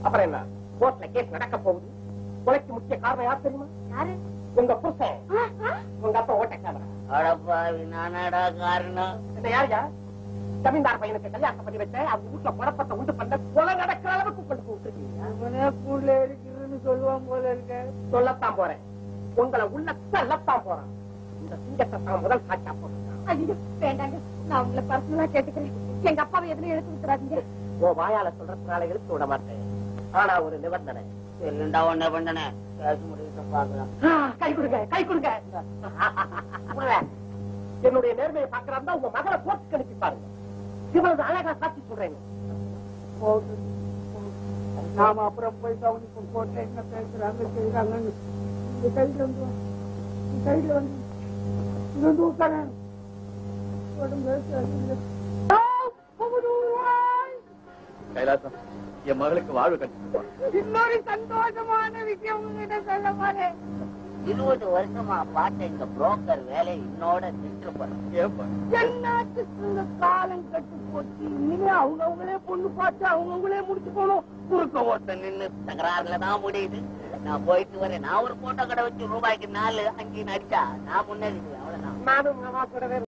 அப்புறம் என்ன கோர்ட்ல கேஸ் நடக்க போகுது. கொலைக்கு முக்கிய காரணம் யார் தெரியுமா? யாரு? உங்க புருஷன். உங்க அப்பா ஓட்ட கேமரா. அடப்பாவி நானடா காரணம். என்ன யாருயா? ஜமீன்தார் பையனுக்கு கல்யாணம் பண்ணி வச்ச அவங்க வீட்டுல குழப்பத்தை உண்டு பண்ண கொலை நடக்கிற அளவுக்கு கொண்டு போட்டுருக்கீங்க. கூடல இருக்குன்னு சொல்லுவான் போல இருக்க. சொல்லத்தான் போறேன். உங்களை உள்ள தள்ளத்தான் போறான். இந்த சிங்கத்தை தான் முதல் சாட்சியா போட்டுருக்கான். ஐயோ வேண்டாங்க, நான் உங்களை பர்சனலா கேட்டுக்கிறேன். எங்க அப்பாவை எதுவும் எடுத்து விட்டுறாதீங்க. ஓ வாயால சொல்றதுனால எடுத்து விட மாட்டேன். ஆனா ஒரு நிபந்தனை. சரிண்டா ஒன்ன பண்ணனே கேஸ் முடிவிட்ட பாக்கலாம். கை கொடுங்க, கை கொடுங்க. என்னுடைய நேர்மையை பாக்குறாருந்தா உங்க மகளை கோர்ட்டுக்கு அனுப்பி பாருங்க. இவ்வளவு அழகா சாட்சி சொல்றேன். நாம அப்புறம் போய் கவனிப்போம். கோர்ட்ல என்ன பேசுறாங்க செய்யறாங்கன்னு. கையில வந்து கையில வந்து உட்கார கைலாசம், என் மகளுக்கு வாழ்வு கட்டி இன்னொரு சந்தோஷமான விஷயம் உங்ககிட்ட சொல்ல போறேன். 20 வருஷமா பார்த்த இந்த புரோக்கர் வேலை இன்னோட நின்று போறேன். என்னாச்சு காலம் கட்டு போச்சு. இனிமே அவங்களே பொண்ணு பார்த்து அவங்களே முடிச்சு போகணும். குறுக்க ஒருத்தன் நின்று தகராறுல தான் முடியுது. நான் போயிட்டு வரேன். நான் ஒரு போட்டோ கடை வச்சு ரூபாய்க்கு 4 5 அடிச்சா நான் முன்னேறி அவ்வளவுதான். நானும்